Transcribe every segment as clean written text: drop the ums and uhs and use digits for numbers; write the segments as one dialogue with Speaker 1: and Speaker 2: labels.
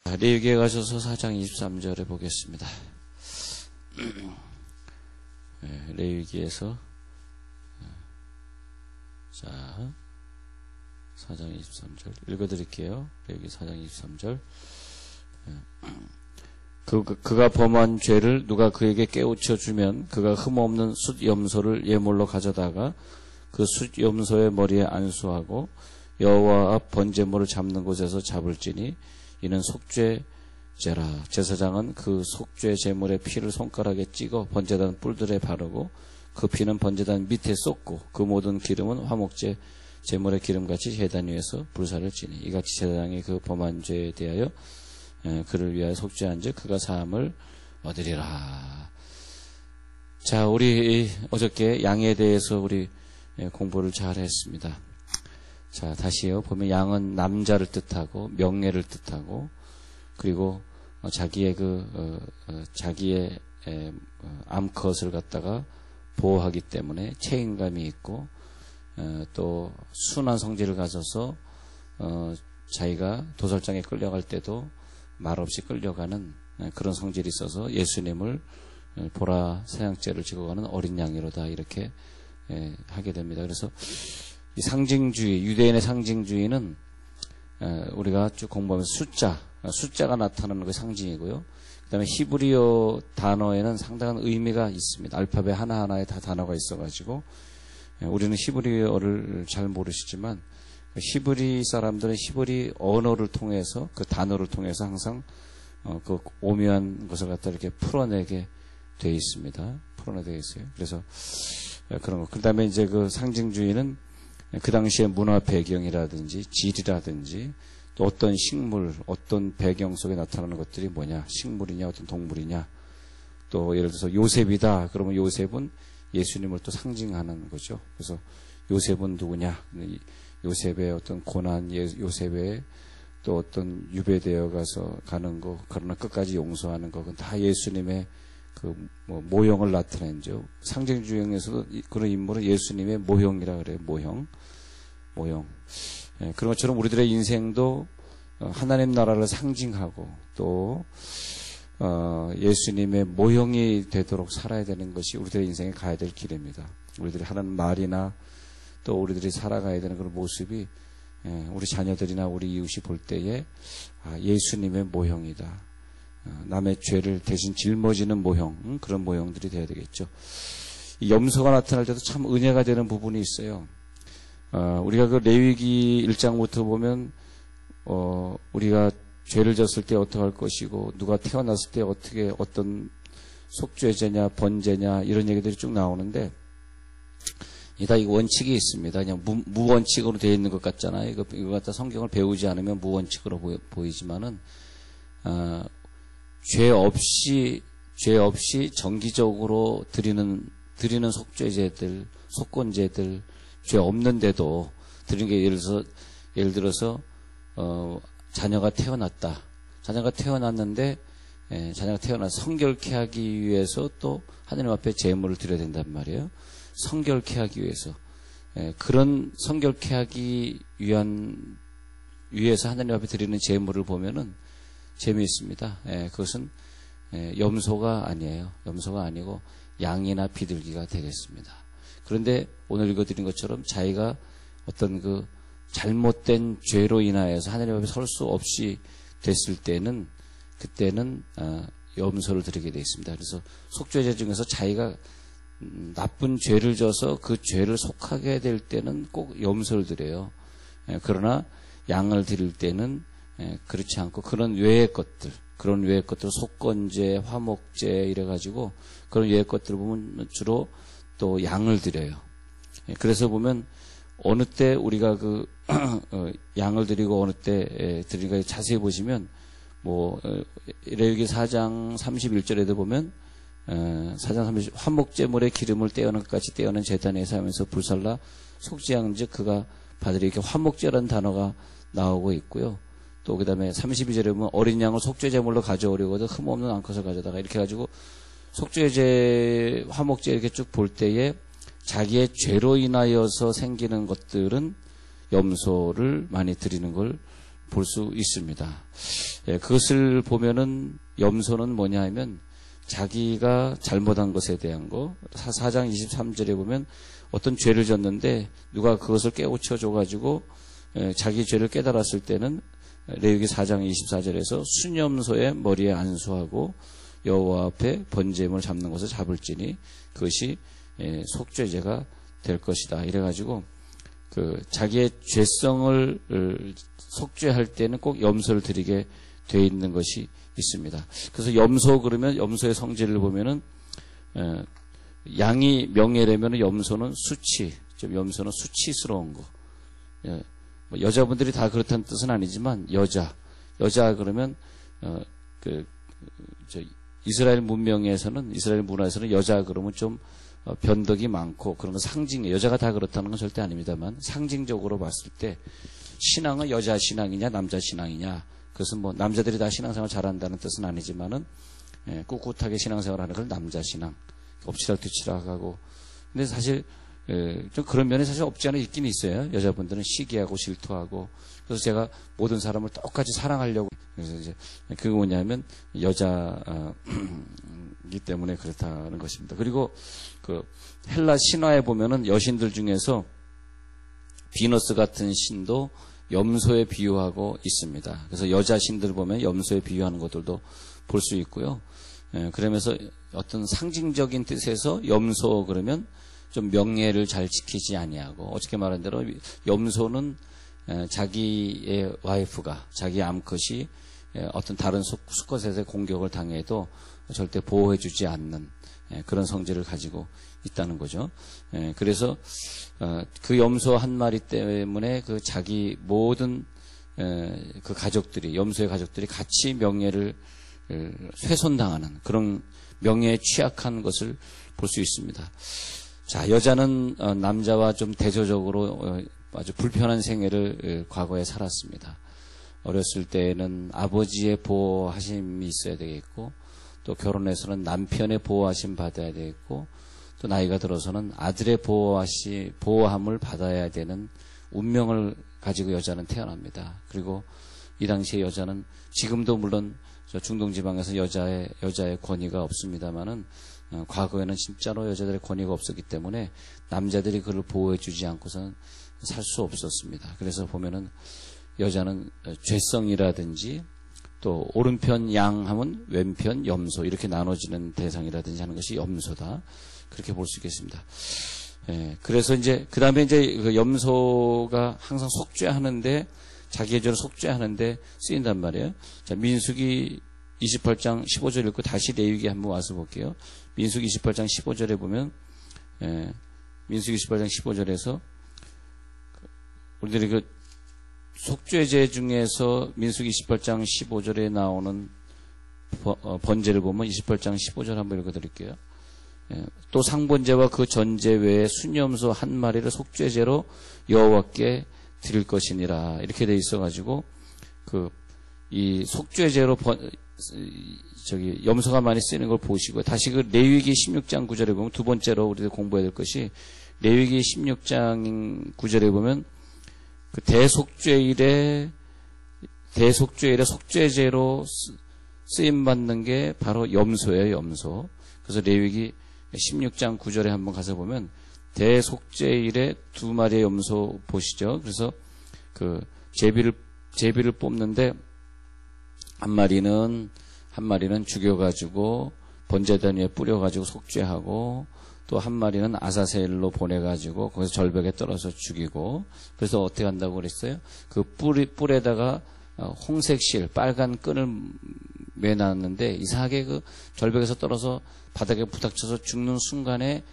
Speaker 1: 레위기에 가셔서 4장 23절에 보겠습니다. 레위기에서 4장 23절 읽어드릴게요. 레위기 4장 23절. 그가 범한 죄를 누가 그에게 깨우쳐 주면 그가 흠없는 숫 염소를 예물로 가져다가 그 숫 염소의 머리에 안수하고 여호와 앞 번제물을 잡는 곳에서 잡을지니 이는 속죄제라. 제사장은 그 속죄 제물의 피를 손가락에 찍어 번제단 뿔들에 바르고 그 피는 번제단 밑에 쏟고 그 모든 기름은 화목제 제물의 기름같이 제단 위에서 불사를 지니 이같이 제사장이 그 범한 죄에 대하여 그를 위하여 속죄한즉 그가 사함을 얻으리라. 자, 우리 어저께 양에 대해서 우리 공부를 잘 했습니다. 자, 다시요. 보면 양은 남자를 뜻하고 명예를 뜻하고 그리고 자기의 자기의 암컷을 갖다가 보호하기 때문에 책임감이 있고 또 순한 성질을 가져서 자기가 도살장에 끌려갈 때도 말없이 끌려가는 그런 성질이 있어서 예수님을 보라 사냥죄를 지고 가는 어린 양이로다 이렇게 하게 됩니다. 그래서 이 상징주의, 유대인의 상징주의는 우리가 쭉 공부하면서 숫자가 나타나는 게 상징이고요. 그 다음에 히브리어 단어에는 상당한 의미가 있습니다. 알파벳 하나하나에 다 단어가 있어가지고 우리는 히브리어를 잘 모르시지만 히브리 사람들은 히브리 언어를 통해서 그 단어를 통해서 항상 그 오묘한 것을 갖다 이렇게 풀어내게 돼 있습니다. 풀어내게 돼 있어요. 그래서 그런 거. 그 다음에 이제 그 상징주의는 그 당시의 문화 배경이라든지 질이라든지 또 어떤 식물, 어떤 배경 속에 나타나는 것들이 뭐냐, 식물이냐, 어떤 동물이냐, 또 예를 들어서 요셉이다. 그러면 요셉은 예수님을 또 상징하는 거죠. 그래서 요셉은 누구냐? 요셉의 어떤 고난, 요셉의 또 어떤 유배되어 가서 가는 거, 그러나 끝까지 용서하는 거, 그건 다 예수님의 그 모형을 나타내죠. 상징주의에서도 그런 인물은 예수님의 모형이라 그래요. 모형. 그런 것처럼 우리들의 인생도 하나님 나라를 상징하고 또 예수님의 모형이 되도록 살아야 되는 것이 우리들의 인생에 가야 될 길입니다. 우리들이 하는 말이나 또 우리들이 살아가야 되는 그런 모습이 우리 자녀들이나 우리 이웃이 볼 때에 예수님의 모형이다. 남의 죄를 대신 짊어지는 모형, 그런 모형들이 돼야 되겠죠. 이 염소가 나타날 때도 참 은혜가 되는 부분이 있어요. 우리가 그 레위기 1장부터 보면 우리가 죄를 졌을 때 어떻게 할 것이고 누가 태어났을 때 어떻게 어떤 속죄제냐 번제냐 이런 얘기들이 쭉 나오는데 다 이 원칙이 있습니다. 그냥 무원칙으로 되어 있는 것 같잖아요. 이거 갖다 성경을 배우지 않으면 무원칙으로 보이지만은 죄 없이 정기적으로 드리는 속죄제들, 속건제들, 죄 없는데도 드리는 게 예를 들어서 자녀가 태어났다. 자녀가 태어났는데 자녀가 태어나서 성결케 하기 위해서 또 하나님 앞에 제물을 드려야 된단 말이에요. 성결케 하기 위해서 그런 성결케 하기 위해서 하나님 앞에 드리는 제물을 보면은 재미있습니다. 그것은 염소가 아니에요. 염소가 아니고 양이나 비둘기가 되겠습니다. 그런데 오늘 읽어드린 것처럼 자기가 어떤 그 잘못된 죄로 인하여서 하나님 앞에 설 수 없이 됐을 때는 그때는 염소를 드리게 되어 있습니다. 그래서 속죄제 중에서 자기가 나쁜 죄를 져서 그 죄를 속하게 될 때는 꼭 염소를 드려요. 그러나 양을 드릴 때는 그렇지 않고 그런 외의 것들 속건제, 화목제 이래가지고 그런 외의 것들을 보면 주로 또 양을 드려요. 그래서 보면 어느 때 우리가 그 양을 드리고 어느 때 드리는가 자세히 보시면 레위기 4장 31절에도 보면 4장 30절 화목제물의 기름을 떼어는 것같이 떼어는 제단에서 하면서 불살라 속죄한즉 그가 받으리 이렇게 화목제라는 단어가 나오고 있고요. 또 그 다음에 32절에 보면 어린 양을 속죄제물로 가져오려거든 흠없는 암컷을 가져다가 이렇게 가지고 속죄제, 화목제 이렇게 쭉 볼 때에 자기의 죄로 인하여서 생기는 것들은 염소를 많이 드리는 걸 볼 수 있습니다. 그것을 보면은 염소는 뭐냐 하면 자기가 잘못한 것에 대한 거, 4장 23절에 보면 어떤 죄를 졌는데 누가 그것을 깨우쳐 줘가지고 자기 죄를 깨달았을 때는 레위기 4장 24절에서 순염소의 머리에 안수하고 여호와 앞에 번제물 잡는 것을 잡을지니 그것이 속죄제가 될 것이다. 이래가지고 그 자기의 죄성을 속죄할 때는 꼭 염소를 드리게 돼 있는 것이 있습니다. 그래서 염소 그러면 염소의 성질을 보면은 양이 명예라면 염소는 수치, 좀 염소는 수치스러운 거. 뭐 여자분들이 다 그렇다는 뜻은 아니지만 여자 그러면 이스라엘 문명에서는 이스라엘 문화에서는 여자 그러면 좀 변덕이 많고 그런 건 상징, 여자가 다 그렇다는 건 절대 아닙니다만 상징적으로 봤을 때 신앙은 여자 신앙이냐 남자 신앙이냐, 그것은 뭐 남자들이 다 신앙생활 잘한다는 뜻은 아니지만은 꿋꿋하게 신앙생활하는 걸 남자 신앙, 엎치락뒤치락하고. 근데 사실 좀 그런 면이 사실 없지 않아 있긴 있어요. 여자분들은 시기하고 질투하고. 그래서 제가 모든 사람을 똑같이 사랑하려고. 그래서 이제 그게 뭐냐면 여자이기 때문에 그렇다는 것입니다. 그리고 그 헬라 신화에 보면은 여신들 중에서 비너스 같은 신도 염소에 비유하고 있습니다. 그래서 여자 신들 보면 염소에 비유하는 것들도 볼 수 있고요. 그러면서 어떤 상징적인 뜻에서 염소 그러면 좀 명예를 잘 지키지 아니하고, 어떻게 말한 대로 염소는 자기의 와이프가, 자기 암컷이 어떤 다른 수컷에게 공격을 당해도 절대 보호해주지 않는 그런 성질을 가지고 있다는 거죠. 그래서 그 염소 한 마리 때문에 그 자기 모든 그 가족들이, 염소의 가족들이 같이 명예를 훼손당하는 그런 명예에 취약한 것을 볼 수 있습니다. 자, 여자는 남자와 좀 대조적으로 아주 불편한 생애를 과거에 살았습니다. 어렸을 때에는 아버지의 보호하심이 있어야 되겠고, 또 결혼해서는 남편의 보호하심 받아야 되겠고, 또 나이가 들어서는 아들의 보호함을 받아야 되는 운명을 가지고 여자는 태어납니다. 그리고 이 당시에 여자는, 지금도 물론 중동 지방에서 여자의 권위가 없습니다만은 과거에는 진짜로 여자들의 권위가 없었기 때문에 남자들이 그를 보호해주지 않고서는 살 수 없었습니다. 그래서 보면은 여자는 죄성이라든지 또 오른편 양 하면 왼편 염소 이렇게 나눠지는 대상이라든지 하는 것이 염소다, 그렇게 볼 수 있겠습니다. 그래서 이제 그 다음에 이제 그 염소가 항상 속죄하는데, 자기의 죄를 속죄하는데 쓰인단 말이에요. 자, 민수기 28장 15절 읽고 다시 레위기 한번 와서 볼게요. 민수기 28장 15절에 보면, 민수기 28장 15절에서 우리들이 그 속죄제 중에서 민수기 28장 15절에 나오는 번제를 보면 28장 15절 한번 읽어드릴게요. 또 상번제와 그 전제 외에 순염소 한 마리를 속죄제로 여호와께 드릴 것이니라, 이렇게 돼 있어가지고 이 속죄제로 염소가 많이 쓰이는 걸 보시고, 다시 그 레위기 16장 9절에 보면 두 번째로 우리가 공부해야 될 것이, 레위기 16장 9절에 보면 그 대속죄일에 속죄제로 쓰임 받는 게 바로 염소예요, 염소. 그래서 레위기 16장 9절에 한번 가서 보면 대속죄일에 두 마리의 염소 보시죠. 그래서 그 제비를 뽑는데 한 마리는 죽여가지고 번제단 위에 뿌려가지고 속죄하고, 또 한 마리는 아사셀로 보내가지고 거기서 절벽에 떨어서 죽이고, 그래서 어떻게 한다고 그랬어요? 그 뿔에다가 홍색 빨간 끈을 매놨는데 이상하게 그 절벽에서 떨어서 바닥에 부닥쳐서 죽는 순간에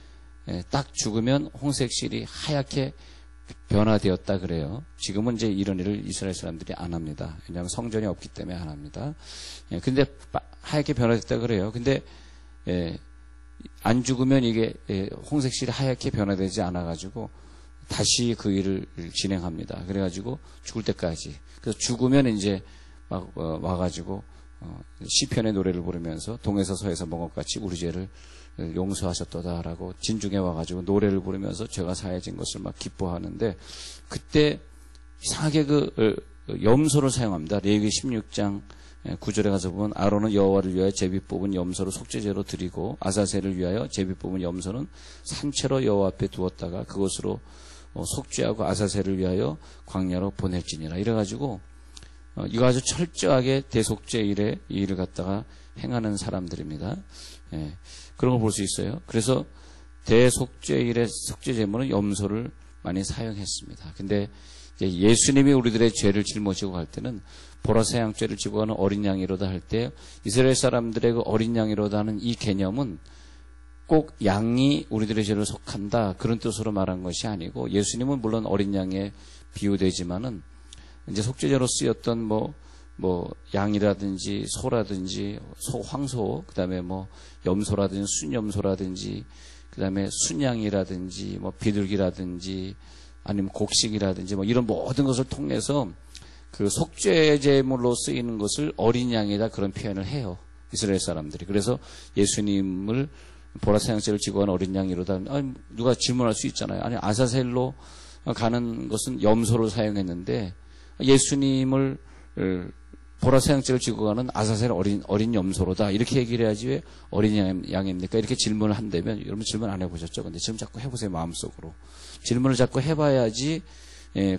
Speaker 1: 딱 죽으면 홍색 실이 하얗게 변화되었다 그래요. 지금은 이제 이런 일을 이스라엘 사람들이 안 합니다. 왜냐하면 성전이 없기 때문에 안 합니다. 근데 하얗게 변화됐다 그래요. 근데 안 죽으면 이게 홍색 실이 하얗게 변화되지 않아가지고 다시 그 일을 진행합니다. 그래가지고 죽을 때까지. 그래서 죽으면 이제 막 와가지고 시편의 노래를 부르면서 동에서 서에서 멍엇같이 우리 죄를 용서하셨도다라고 진중에 와가지고 노래를 부르면서 죄가 사해진 것을 막 기뻐하는데, 그때 이상하게 염소를 사용합니다. 레위기 16장 9절에 가서 보면 아론은 여호와를 위하여 제비 뽑은 염소를 속죄제로 드리고 아사셀을 위하여 제비 뽑은 염소는 산채로 여호와 앞에 두었다가 그것으로 속죄하고 아사셀을 위하여 광야로 보낼지니라. 이래가지고 이거 아주 철저하게 대속죄 일에 이 일을 갖다가 행하는 사람들입니다. 예, 그런 걸 볼 수 있어요. 그래서 대속죄 일에 속죄제물은 염소를 많이 사용했습니다. 근데 예수님이 우리들의 죄를 짊어지고 갈 때는 보라색 양죄를 지고 가는 어린 양이로다 할 때 이스라엘 사람들의 그 어린 양이로다 하는 이 개념은 꼭 양이 우리들의 죄를 속한다 그런 뜻으로 말한 것이 아니고 예수님은 물론 어린 양에 비유되지만은 이제 속죄제로 쓰였던 뭐 양이라든지 소라든지 황소 그다음에 뭐 염소라든지 순염소라든지 그다음에 순양이라든지 뭐 비둘기라든지 아니면 곡식이라든지 뭐 이런 모든 것을 통해서 그 속죄제물로 쓰이는 것을 어린 양이다 그런 표현을 해요. 이스라엘 사람들이. 그래서 예수님을 보라색 양죄를 지고 간 어린 양이로다. 아니, 누가 질문할 수 있잖아요. 아니 아사셀로 가는 것은 염소를 사용했는데 예수님을 보라색 양죄를 지고 가는 아사셀 어린 염소로다. 이렇게 얘기를 해야지 왜 어린 양입니까? 이렇게 질문을 한다면 여러분 질문 안 해보셨죠? 근데 지금 자꾸 해보세요. 마음속으로. 질문을 자꾸 해봐야지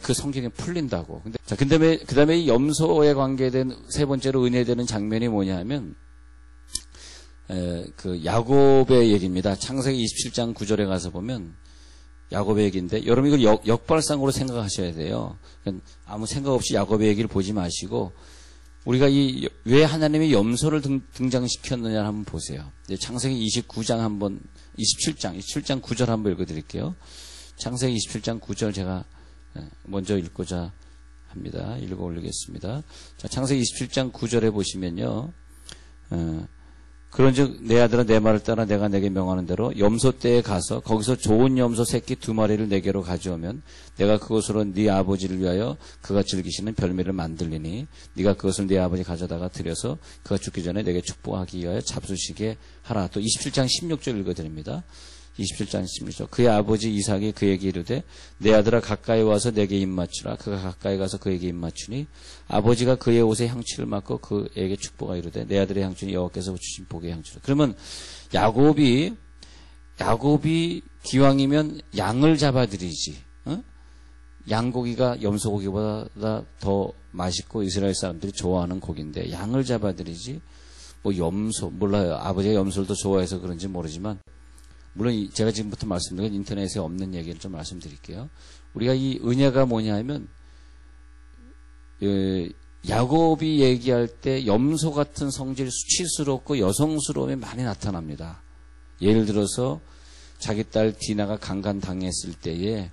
Speaker 1: 그 성경이 풀린다고. 근데 자, 그다음에 이 염소에 관계된 세 번째로 은혜되는 장면이 뭐냐면 그 야곱의 얘기입니다. 창세기 27장 9절에 가서 보면 야곱의 얘기인데 여러분 이걸 역발상으로 생각하셔야 돼요. 그러니까 아무 생각 없이 야곱의 얘기를 보지 마시고 우리가 왜 하나님이 염소를 등장시켰느냐 한번 보세요. 창세기 27장 9절 한번 읽어드릴게요. 창세기 27장 9절 제가 먼저 읽고자 합니다. 읽어 올리겠습니다. 자, 창세기 27장 9절에 보시면요. 그런즉 내 아들아 내 말을 따라 내가 내게 명하는 대로 염소떼에 가서 거기서 좋은 염소 새끼 2마리를 내게로 가져오면 내가 그것으로 네 아버지를 위하여 그가 즐기시는 별미를 만들리니 네가 그것을 네 아버지 가져다가 드려서 그가 죽기 전에 내게 축복하기 위하여 잡수시게 하라. 또 27장 16절 읽어드립니다. 27장 16절 그의 아버지 이삭이 그에게 이르되 내 아들아 가까이 와서 내게 입맞추라. 그가 가까이 가서 그에게 입맞추니 아버지가 그의 옷에 향취를 맡고 그에게 축복하 이르되 내 아들의 향취는 여호와께서 주신 복의 향취라. 그러면 야곱이 기왕이면 양을 잡아들이지. 양고기가 염소고기보다 더 맛있고 이스라엘 사람들이 좋아하는 고기인데 양을 잡아들이지. 뭐 염소 몰라요. 아버지가 염소를 더 좋아해서 그런지 모르지만 물론 제가 지금부터 말씀드린 인터넷에 없는 얘기를 좀 말씀드릴게요. 우리가 이 은혜가 뭐냐 하면 야곱이 얘기할 때 염소 같은 성질 수치스럽고 여성스러움이 많이 나타납니다. 예를 들어서 자기 딸 디나가 강간당했을 때에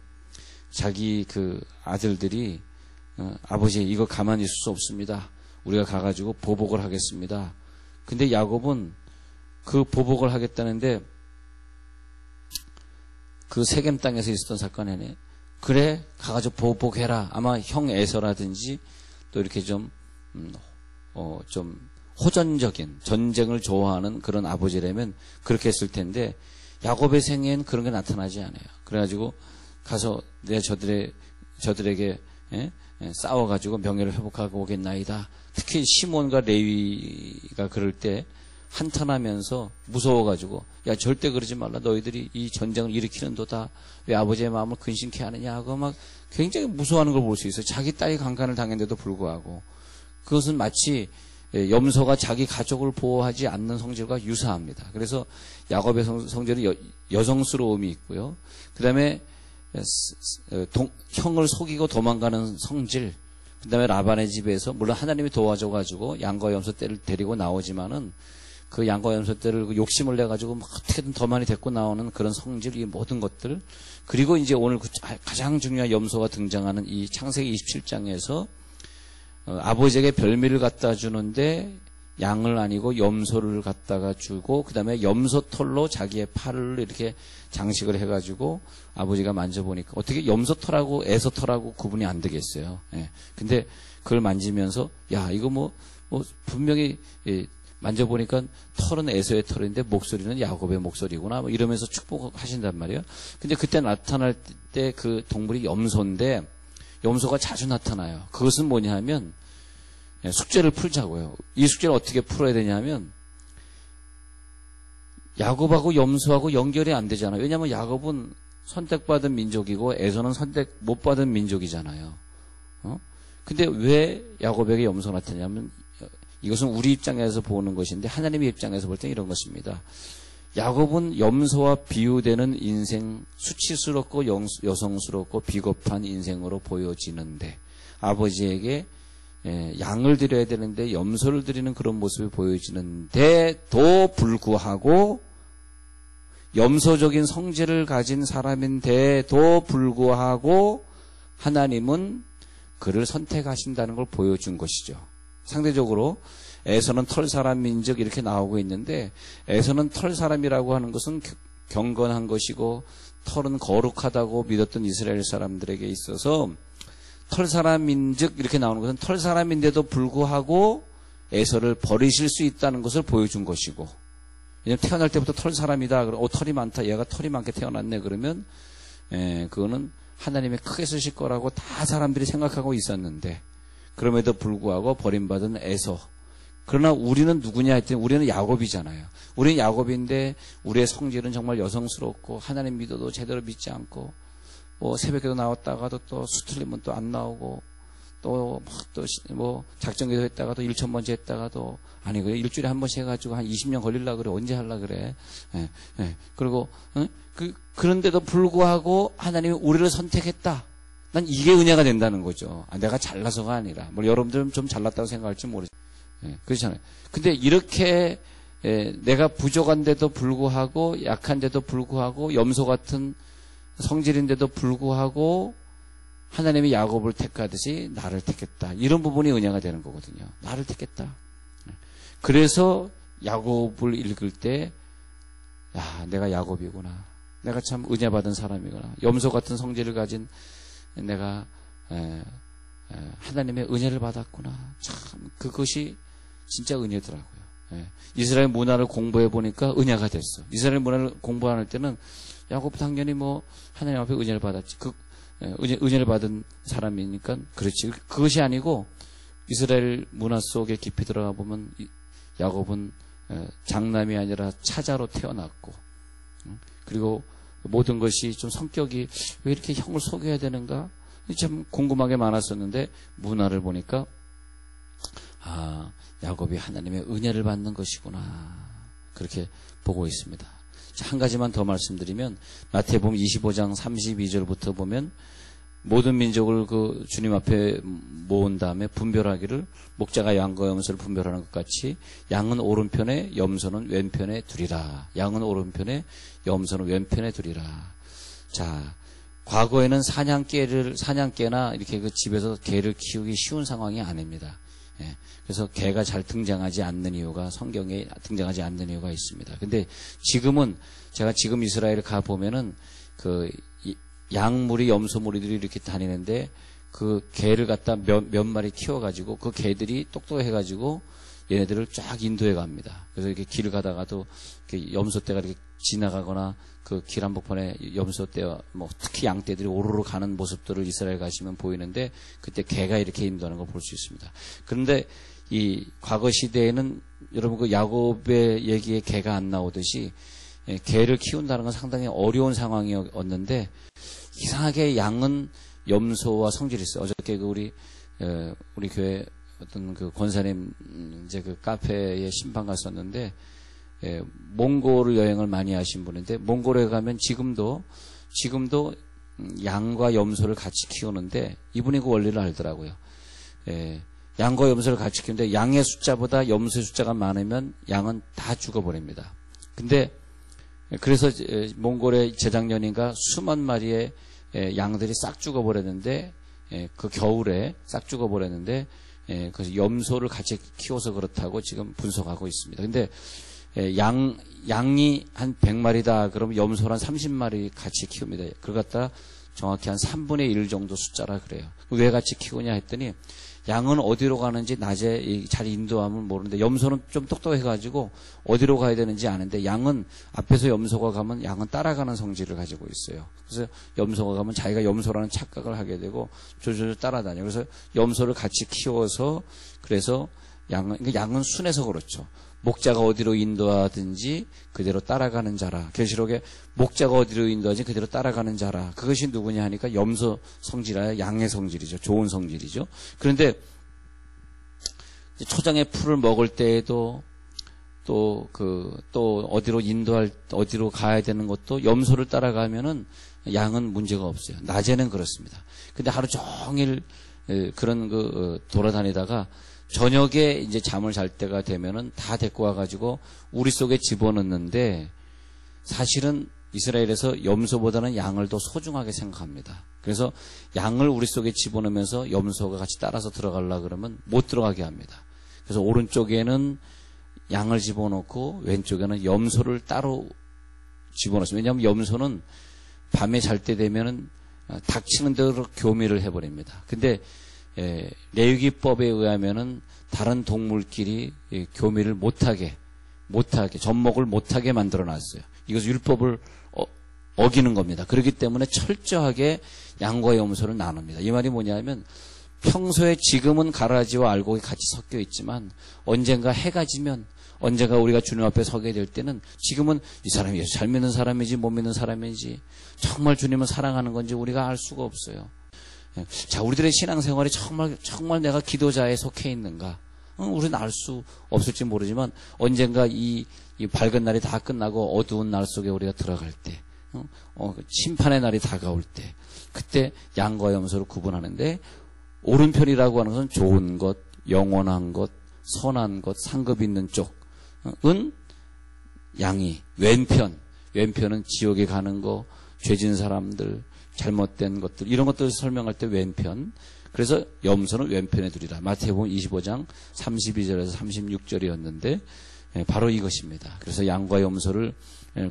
Speaker 1: 자기 그 아들들이 아버지 이거 가만히 있을 수 없습니다. 우리가 가가지고 보복을 하겠습니다. 근데 야곱은 그 보복을 하겠다는데 그 세겜 땅에서 있었던 사건이네. 그래 가가지고 보복해라. 아마 형 에서라든지 또 이렇게 좀 호전적인 전쟁을 좋아하는 그런 아버지라면 그렇게 했을 텐데 야곱의 생애엔 그런 게 나타나지 않아요. 그래가지고 가서 내가 저들에게 싸워가지고 명예를 회복하고 오겠나이다. 특히 시몬과 레위가 그럴 때 한탄하면서 무서워가지고 야 절대 그러지 말라. 너희들이 이 전쟁을 일으키는도다. 왜 아버지의 마음을 근심케 하느냐 하고 막 굉장히 무서워하는 걸 볼 수 있어요. 자기 딸이 강간을 당했는데도 불구하고 그것은 마치 염소가 자기 가족을 보호하지 않는 성질과 유사합니다. 그래서 야곱의 성질은 여성스러움이 있고요. 그 다음에 형을 속이고 도망가는 성질. 그 다음에 라반의 집에서 물론 하나님이 도와줘가지고 양과 염소떼를 데리고 나오지만은 그 양과 염소떼를 욕심을 내가지고 막 어떻게든 더 많이 데리고 나오는 그런 성질, 이 모든 것들. 그리고 이제 오늘 가장 중요한 염소가 등장하는 이 창세기 27장에서 아버지에게 별미를 갖다 주는데 양을 아니고 염소를 갖다가 주고 그 다음에 염소 털로 자기의 팔을 이렇게 장식을 해가지고 아버지가 만져보니까 어떻게 염소 털하고 에서 털하고 구분이 안 되겠어요. 예. 근데 그걸 만지면서 야 이거 뭐 분명히 만져보니까 털은 에서의 털인데 목소리는 야곱의 목소리구나 뭐 이러면서 축복하신단 말이에요. 근데 그때 나타날 때 그 동물이 염소인데 염소가 자주 나타나요. 그것은 뭐냐 하면 숙제를 풀자고요. 이 숙제를 어떻게 풀어야 되냐면 야곱하고 염소하고 연결이 안 되잖아요. 왜냐하면 야곱은 선택받은 민족이고 에서는 선택 못 받은 민족이잖아요. 근데 왜 야곱에게 염소가 나타나냐면 이것은 우리 입장에서 보는 것인데 하나님의 입장에서 볼 때 이런 것입니다. 야곱은 염소와 비유되는 인생, 수치스럽고 여성스럽고 비겁한 인생으로 보여지는데 아버지에게 양을 드려야 되는데 염소를 드리는 그런 모습이 보여지는데도 불구하고 염소적인 성질을 가진 사람인데도 불구하고 하나님은 그를 선택하신다는 걸 보여준 것이죠. 상대적으로 에서는 털사람 민족 이렇게 나오고 있는데 에서는 털사람이라고 하는 것은 경건한 것이고 털은 거룩하다고 믿었던 이스라엘 사람들에게 있어서 털사람 민족 이렇게 나오는 것은 털사람인데도 불구하고 에서를 버리실 수 있다는 것을 보여준 것이고 왜냐하면 태어날 때부터 털사람이다. 털이 많다. 얘가 털이 많게 태어났네. 그러면 그거는 하나님이 크게 쓰실 거라고 다 사람들이 생각하고 있었는데 그럼에도 불구하고 버림받은 에서 그러나 우리는 누구냐 했더니 우리는 야곱이잖아요. 우리는 야곱인데 우리의 성질은 정말 여성스럽고 하나님 믿어도 제대로 믿지 않고 뭐 새벽에도 나왔다가도 또 수틀리면 또 안 나오고 또 뭐 작정기도 했다가도 1,000번째 했다가도 아니 그래 일주일에 한 번씩 해가지고 한 20년 걸릴라 그래 언제 할라 그래 그리고 그런데도 불구하고 하나님이 우리를 선택했다. 난 이게 은혜가 된다는 거죠. 내가 잘나서가 아니라 뭐 여러분들은 좀 잘났다고 생각할지 모르죠. 그렇잖아요. 근데 이렇게 내가 부족한데도 불구하고 약한데도 불구하고 염소 같은 성질인데도 불구하고 하나님이 야곱을 택하듯이 나를 택했다. 이런 부분이 은혜가 되는 거거든요. 나를 택했다. 그래서 야곱을 읽을 때 내가 야곱이구나. 내가 참 은혜 받은 사람이구나. 염소 같은 성질을 가진 내가 하나님의 은혜를 받았구나. 참 그것이 진짜 은혜더라고요. 이스라엘 문화를 공부해 보니까 은혜가 됐어. 이스라엘 문화를 공부할 때는 야곱 당연히 뭐 하나님 앞에 은혜를 받았지. 은혜를 받은 사람이니까 그렇지. 그것이 아니고 이스라엘 문화 속에 깊이 들어가 보면 야곱은 장남이 아니라 차자로 태어났고 그리고 모든 것이 좀 성격이 왜 이렇게 형을 속여야 되는가 참 궁금하게 많았었는데 문화를 보니까 야곱이 하나님의 은혜를 받는 것이구나 그렇게 보고 있습니다. 한 가지만 더 말씀드리면 마태복음 25장 32절부터 보면 모든 민족을 그 주님 앞에 모은 다음에 분별하기를 목자가 양과 염소를 분별하는 것 같이 양은 오른편에 염소는 왼편에 두리라. 양은 오른편에 염소는 왼편에 두리라. 자, 과거에는 사냥개나 이렇게 그 집에서 개를 키우기 쉬운 상황이 아닙니다. 그래서 개가 잘 등장하지 않는 이유가 성경에 등장하지 않는 이유가 있습니다. 근데 지금은 제가 지금 이스라엘 가 보면은 그 양무리 염소무리들이 이렇게 다니는데 그 개를 갖다 몇 마리 키워가지고 그 개들이 똑똑해가지고 얘네들을 쫙 인도해 갑니다. 그래서 이렇게 길을 가다가도 이렇게 염소떼가 이렇게 지나가거나 그 길 한복판에 염소떼와 뭐 특히 양떼들이 오르르 가는 모습들을 이스라엘 가시면 보이는데 그때 개가 이렇게 인도하는 걸 볼 수 있습니다. 그런데 이 과거 시대에는 여러분 그 야곱의 얘기에 개가 안 나오듯이 개를 키운다는 건 상당히 어려운 상황이었는데 이상하게 양은 염소와 성질이 있어요. 어저께 그 우리 교회 어떤 그 권사님 이제 그 카페에 신방 갔었는데 몽골 여행을 많이 하신 분인데 몽골에 가면 지금도 양과 염소를 같이 키우는데 이분이 그 원리를 알더라고요. 양과 염소를 같이 키우는데 양의 숫자보다 염소의 숫자가 많으면 양은 다 죽어버립니다. 근데 그래서 몽골에 재작년인가 수만 마리의 양들이 싹 죽어버렸는데 그 겨울에 싹 죽어버렸는데 그래서 염소를 같이 키워서 그렇다고 지금 분석하고 있습니다. 근데 양이 한 100마리다 그러면 염소를 한 30마리 같이 키웁니다. 그걸 갖다 정확히 한 3분의 1 정도 숫자라 그래요. 왜 같이 키우냐 했더니 양은 어디로 가는지 낮에 잘 인도하면 모르는데 염소는 좀 똑똑해가지고 어디로 가야 되는지 아는데 양은 앞에서 염소가 가면 양은 따라가는 성질을 가지고 있어요. 그래서 염소가 가면 자기가 염소라는 착각을 하게 되고 조조조 따라다녀요. 그래서 염소를 같이 키워서 그래서 양은 순해서 그렇죠. 목자가 어디로 인도하든지 그대로 따라가는 자라. 계시록에 목자가 어디로 인도하든지 그대로 따라가는 자라. 그것이 누구냐 하니까 염소 성질이라 양의 성질이죠. 좋은 성질이죠. 그런데 초장의 풀을 먹을 때에도 또 어디로 어디로 가야 되는 것도 염소를 따라가면은 양은 문제가 없어요. 낮에는 그렇습니다. 근데 하루 종일 그런 돌아다니다가 저녁에 이제 잠을 잘 때가 되면은 다 데리고 와가지고 우리 속에 집어넣는데 사실은 이스라엘에서 염소보다는 양을 더 소중하게 생각합니다. 그래서 양을 우리 속에 집어넣으면서 염소가 같이 따라서 들어가려고 그러면 못 들어가게 합니다. 그래서 오른쪽에는 양을 집어넣고 왼쪽에는 염소를 따로 집어넣습니다. 왜냐하면 염소는 밤에 잘 때 되면은 닥치는 대로 교미를 해버립니다. 근데 레위기법에 의하면은 다른 동물끼리 교미를 못하게 접목을 못하게 만들어놨어요. 이것은 율법을 어기는 겁니다. 그렇기 때문에 철저하게 양과 염소를 나눕니다. 이 말이 뭐냐면 평소에 지금은 가라지와 알곡이 같이 섞여 있지만 언젠가 해가 지면 언젠가 우리가 주님 앞에 서게 될 때는 지금은 이 사람이 예수 잘 믿는 사람인지 못 믿는 사람인지 정말 주님을 사랑하는 건지 우리가 알 수가 없어요. 자, 우리들의 신앙생활이 정말 내가 기도자에 속해 있는가? 우리는 알 수 없을지 모르지만 언젠가 이 밝은 날이 다 끝나고 어두운 날 속에 우리가 들어갈 때, 심판의 날이 다가올 때, 그때 양과 염소를 구분하는데 오른편이라고 하는 것은 좋은 것, 영원한 것, 선한 것, 상급 있는 쪽은 양이, 왼편은 지옥에 가는 거, 죄진 사람들, 잘못된 것들 이런 것들을 설명할 때 왼편. 그래서 염소는 왼편에 두리라. 마태복음 25장 32절에서 36절이었는데 바로 이것입니다. 그래서 양과 염소를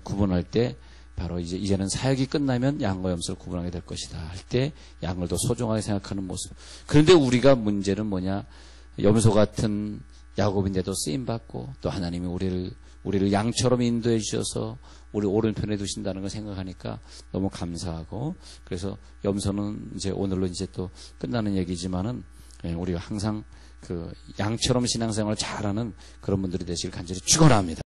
Speaker 1: 구분할 때 바로 이제는 사역이 끝나면 양과 염소를 구분하게 될 것이다 할 때 양을 더 소중하게 생각하는 모습. 그런데 우리가 문제는 뭐냐? 염소 같은 야곱인데도 쓰임 받고 또 하나님이 우리를 양처럼 인도해 주셔서 우리 오른편에 두신다는 걸 생각하니까 너무 감사하고, 그래서 염소는 이제 오늘로 이제 또 끝나는 얘기지만은 우리가 항상 그 양처럼 신앙생활을 잘하는 그런 분들이 되시길 간절히 축원합니다.